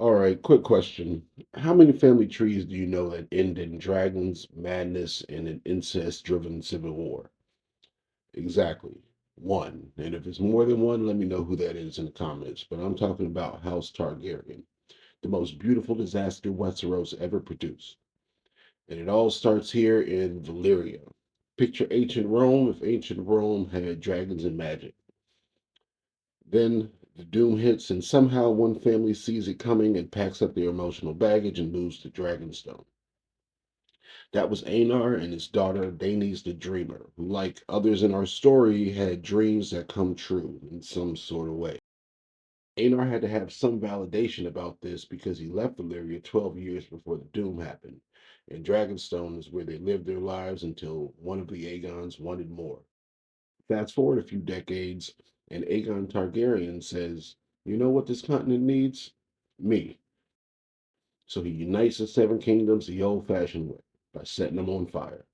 All right, quick question. How many family trees do you know that end in dragons, madness, and an incest-driven civil war? Exactly. One. And if it's more than one, let me know who that is in the comments. But I'm talking about House Targaryen, the most beautiful disaster Westeros ever produced. And it all starts here in Valyria. Picture ancient Rome if ancient Rome had dragons and magic. Then the doom hits, and somehow one family sees it coming and packs up their emotional baggage and moves to Dragonstone. That was Aenar and his daughter, Daenys the Dreamer, who, like others in our story, had dreams that come true in some sort of way. Aenar had to have some validation about this because he left Valyria 12 years before the doom happened, and Dragonstone is where they lived their lives until one of the Aegons wanted more. Fast forward a few decades, and Aegon Targaryen says, "You know what this continent needs? Me." So he unites the seven kingdoms the old fashioned way by setting them on fire.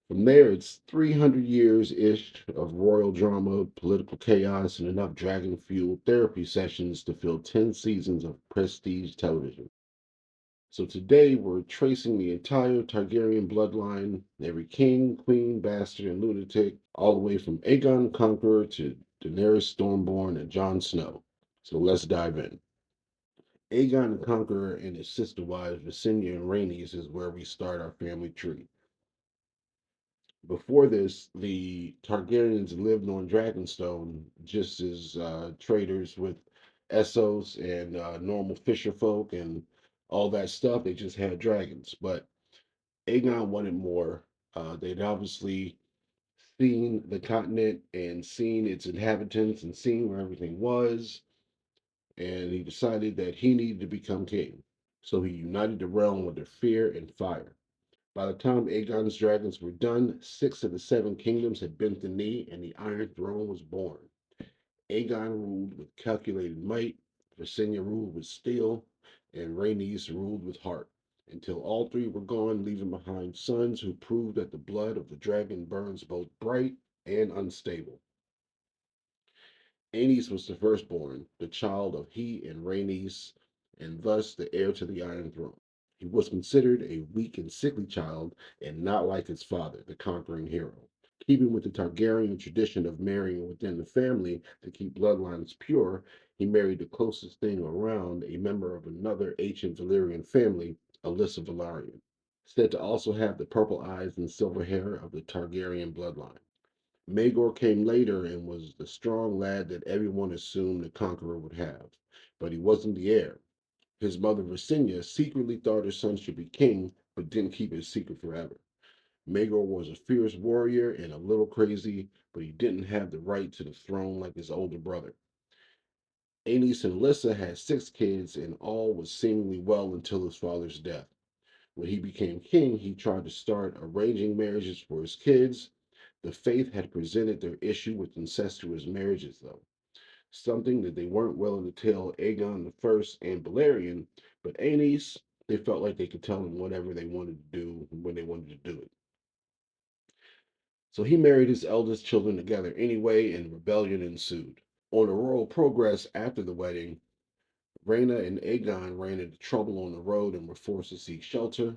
From there, it's 300 years ish of royal drama, political chaos, and enough dragon fueled therapy sessions to fill 10 seasons of prestige television. So today, we're tracing the entire Targaryen bloodline, every king, queen, bastard, and lunatic, all the way from Aegon Conqueror to Daenerys Stormborn and Jon Snow. So let's dive in. Aegon the Conqueror and his sister wives, Visenya and Rhaenys, is where we start our family tree. Before this, the Targaryens lived on Dragonstone just as traders with Essos and normal fisher folk and all that stuff. They just had dragons. But Aegon wanted more. They'd obviously seen the continent and seen its inhabitants and seen where everything was. And he decided that he needed to become king. So he united the realm with their fear and fire. By the time Aegon's dragons were done, six of the seven kingdoms had bent the knee and the Iron Throne was born. Aegon ruled with calculated might, Visenya ruled with steel, and Rhaenys ruled with heart, until all three were gone, leaving behind sons who proved that the blood of the dragon burns both bright and unstable. Aenys was the firstborn, the child of he and Rhaenys, and thus the heir to the Iron Throne. He was considered a weak and sickly child and not like his father, the conquering hero. Keeping with the Targaryen tradition of marrying within the family to keep bloodlines pure, he married the closest thing around, a member of another ancient Valyrian family, Alyssa Velaryon, said to also have the purple eyes and silver hair of the Targaryen bloodline. Maegor came later and was the strong lad that everyone assumed the conqueror would have, but he wasn't the heir. His mother Visenya secretly thought her son should be king, but didn't keep his secret forever. Maegor was a fierce warrior and a little crazy, but he didn't have the right to the throne like his older brother. Aenys and Alyssa had six kids, and all was seemingly well until his father's death. When he became king, he tried to start arranging marriages for his kids. The faith had presented their issue with incestuous marriages, though, something that they weren't willing to tell Aegon the First and Balerion, but Aenys, they felt like they could tell him whatever they wanted to do when they wanted to do it. So he married his eldest children together anyway, and rebellion ensued. On the royal progress after the wedding, Rhaena and Aegon ran into trouble on the road and were forced to seek shelter.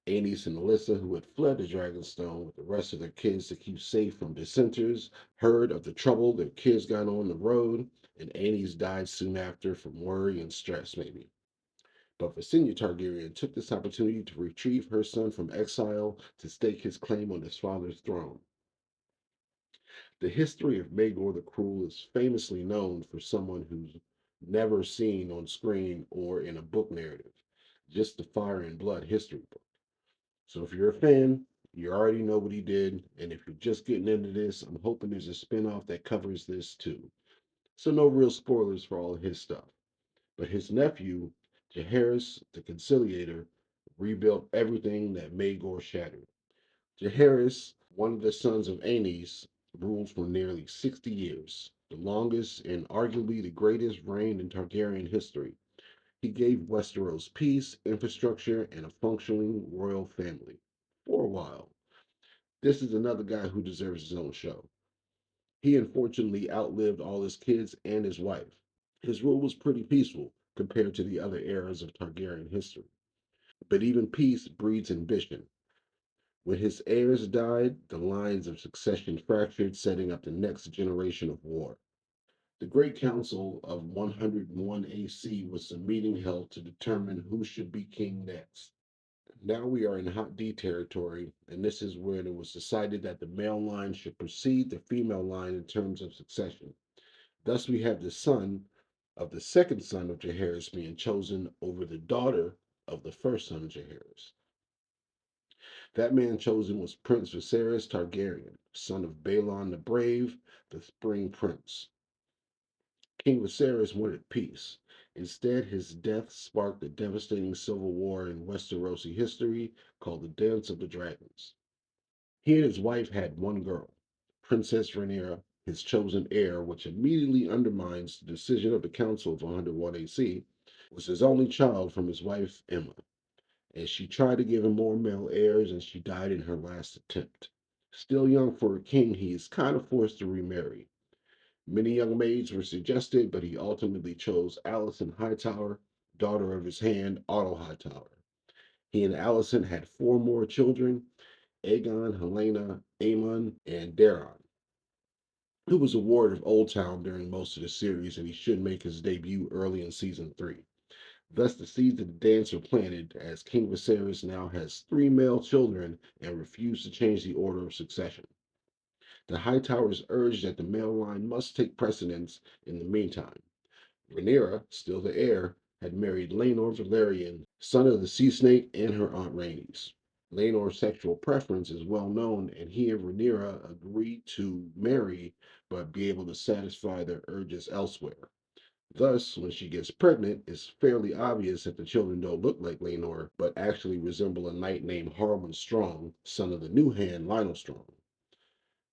Aenys and Alyssa, who had fled to Dragonstone with the rest of their kids to keep safe from dissenters, heard of the trouble their kids got on the road, and Aenys died soon after from worry and stress, maybe. But Visenya Targaryen took this opportunity to retrieve her son from exile to stake his claim on his father's throne. The history of Maegor the Cruel is famously known for someone who's never seen on screen or in a book narrative, just the Fire and Blood history book. So if you're a fan, you already know what he did, and if you're just getting into this, I'm hoping there's a spin-off that covers this too. So no real spoilers for all of his stuff. But his nephew, Jaehaerys the Conciliator, rebuilt everything that Maegor shattered. Jaehaerys, one of the sons of Aenys, ruled for nearly 60 years, the longest and arguably the greatest reign in Targaryen history. He gave Westeros peace, infrastructure, and a functioning royal family. For a while. This is another guy who deserves his own show. He unfortunately outlived all his kids and his wife. His rule was pretty peaceful. compared to the other eras of Targaryen history. But even peace breeds ambition. When his heirs died, the lines of succession fractured, setting up the next generation of war. The Great Council of 101 AC was the meeting held to determine who should be king next. Now we are in HotD territory, and this is when it was decided that the male line should precede the female line in terms of succession. Thus, we have the son of the second son of Jaehaerys being chosen over the daughter of the first son of Jaehaerys. That man chosen was Prince Viserys Targaryen, son of Balon the Brave, the Spring Prince. King Viserys wanted peace. Instead, his death sparked a devastating civil war in Westerosi history called the Dance of the Dragons. He and his wife had one girl, Princess Rhaenyra, his chosen heir, which immediately undermines the decision of the Council of 101 AC, was his only child from his wife Emma, as she tried to give him more male heirs and she died in her last attempt. Still young for a king, he is kind of forced to remarry. Many young maids were suggested, but he ultimately chose Alicent Hightower, daughter of his hand, Otto Hightower. He and Alicent had four more children, Aegon, Helena, Aemon, and Daeron, who was a ward of Oldtown during most of the series, and he should make his debut early in season 3. Thus, the seeds of the dance are planted, as King Viserys now has three male children and refused to change the order of succession. The Hightowers urged that the male line must take precedence in the meantime. Rhaenyra, still the heir, had married Laenor Velaryon, son of the Sea Snake, and her aunt Rhaenys. Laenor's sexual preference is well known, and he and Rhaenyra agreed to marry but be able to satisfy their urges elsewhere. Thus, when she gets pregnant, it's fairly obvious that the children don't look like Laenor, but actually resemble a knight named Harwin Strong, son of the new hand Lionel Strong.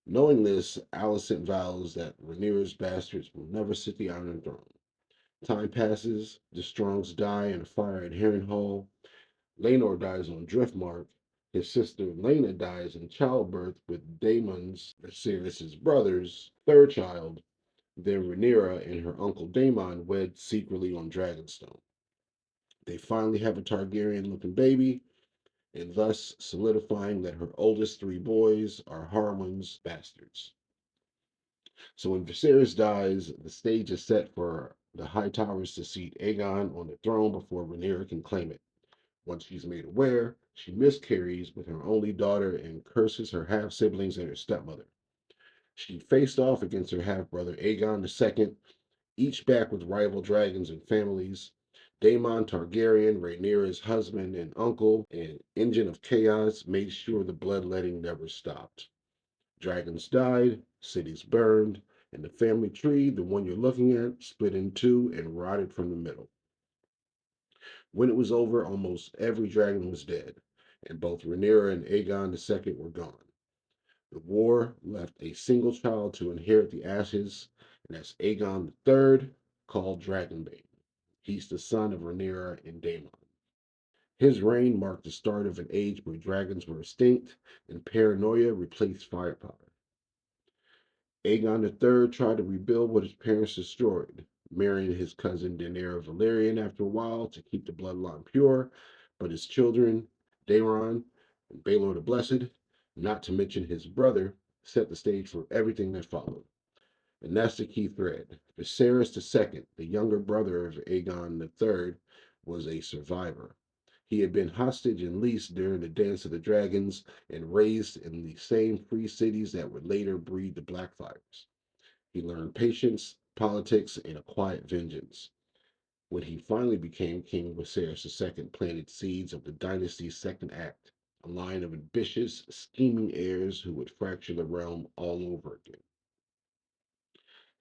Knowing this, Alicent vows that Rhaenyra's bastards will never sit the Iron Throne. Time passes, the Strongs die in a fire at Harrenhal, Laenor dies on Driftmark, his sister Laena dies in childbirth with Daemon's, Viserys' brother's, third child, then Rhaenyra and her uncle Daemon wed secretly on Dragonstone. They finally have a Targaryen-looking baby, and thus solidifying that her oldest three boys are Harwin's bastards. So when Viserys dies, the stage is set for the High Towers to seat Aegon on the throne before Rhaenyra can claim it. Once she's made aware, she miscarries with her only daughter and curses her half siblings and her stepmother. She faced off against her half brother Aegon II, each backed with rival dragons and families. Daemon Targaryen, Rhaenyra's husband and uncle, and engine of chaos, made sure the bloodletting never stopped. Dragons died, cities burned, and the family tree, the one you're looking at, split in two and rotted from the middle. When it was over, almost every dragon was dead, and both Rhaenyra and Aegon II were gone. The war left a single child to inherit the ashes, and that's Aegon III, called Dragonbane. He's the son of Rhaenyra and Daemon. His reign marked the start of an age where dragons were extinct and paranoia replaced firepower. Aegon III tried to rebuild what his parents destroyed, marrying his cousin Daenerys Valerian after a while to keep the bloodline pure, but his children, Daeron and Baelor the Blessed, not to mention his brother, set the stage for everything that followed. And that's the key thread. Viserys II, the younger brother of Aegon III, was a survivor. He had been hostage and leased during the Dance of the Dragons and raised in the same free cities that would later breed the Blackfyres. He learned patience, politics, and a quiet vengeance. When he finally became king, Viserys II planted seeds of the dynasty's second act, a line of ambitious, scheming heirs who would fracture the realm all over again.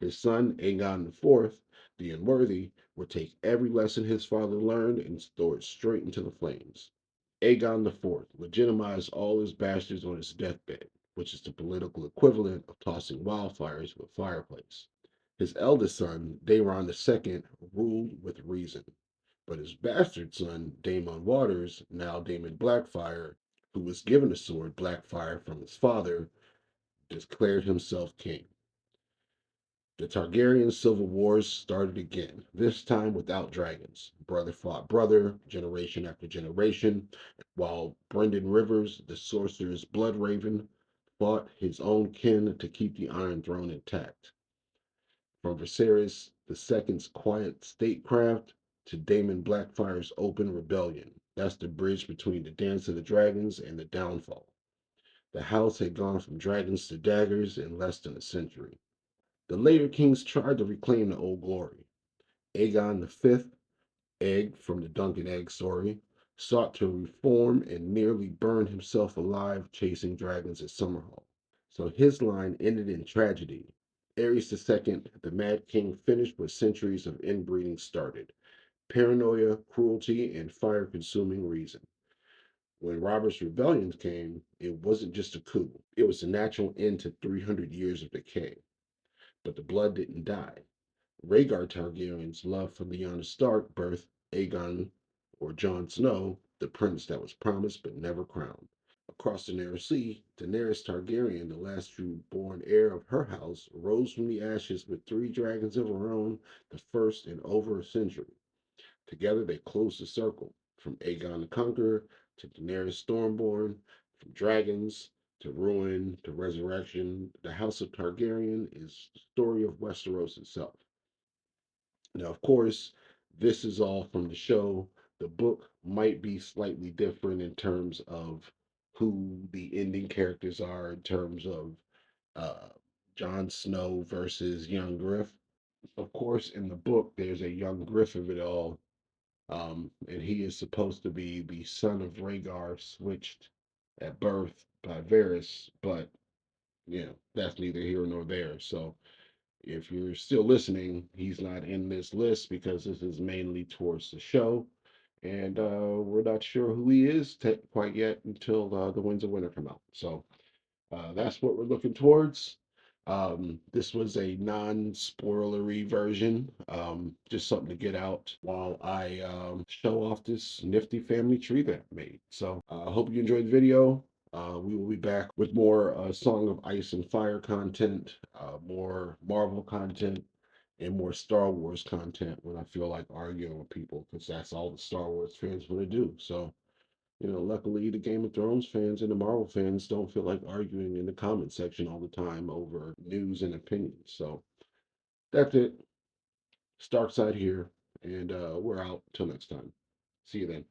His son, Aegon IV, the Unworthy, would take every lesson his father learned and throw it straight into the flames. Aegon IV legitimized all his bastards on his deathbed, which is the political equivalent of tossing wildfires with a fireplace. His eldest son, Daeron II, ruled with reason, but his bastard son, Daemon Waters, now Daemon Blackfyre, who was given the sword Blackfyre from his father, declared himself king. The Targaryen civil wars started again, this time without dragons. Brother fought brother, generation after generation, while Brendan Rivers, the sorcerer's blood raven, fought his own kin to keep the Iron Throne intact. From Viserys II's quiet statecraft to Daemon Blackfyre's open rebellion. That's the bridge between the Dance of the Dragons and the downfall. The house had gone from dragons to daggers in less than a century. The later kings tried to reclaim the old glory. Aegon V, Egg from the Dunk and Egg story, sought to reform and nearly burned himself alive chasing dragons at Summerhall. So his line ended in tragedy. Aerys II, the Mad King, finished what centuries of inbreeding started. Paranoia, cruelty, and fire consuming reason. When Robert's rebellion came, it wasn't just a coup, it was a natural end to 300 years of decay. But the blood didn't die. Rhaegar Targaryen's love for Lyanna Stark birthed Aegon, or Jon Snow, the prince that was promised but never crowned. Across the Narrow Sea, Daenerys Targaryen, the last true born heir of her house, rose from the ashes with three dragons of her own, the first in over a century. Together they closed the circle, from Aegon the Conqueror to Daenerys Stormborn, from dragons to ruin to resurrection. The House of Targaryen is the story of Westeros itself. Now, of course, this is all from the show. The book might be slightly different in terms of who the ending characters are, in terms of uh, Jon Snow versus young Griff. Of course, in the book, there's a young Griff of it all, and he is supposed to be the son of Rhaegar, switched at birth by Varys, but that's neither here nor there. So if you're still listening, he's not in this list because this is mainly towards the show. And we're not sure who he is quite yet until the Winds of Winter come out. So that's what we're looking towards. This was a non-spoilery version, just something to get out while I show off this nifty family tree that I made. So I hope you enjoyed the video. We will be back with more Song of Ice and Fire content, more Marvel content, and more Star Wars content when I feel like arguing with people, because that's all the Star Wars fans want to do. So luckily the Game of Thrones fans and the Marvel fans don't feel like arguing in the comment section all the time over news and opinions. So that's it. Stark side here, and we're out. Till next time. See you then.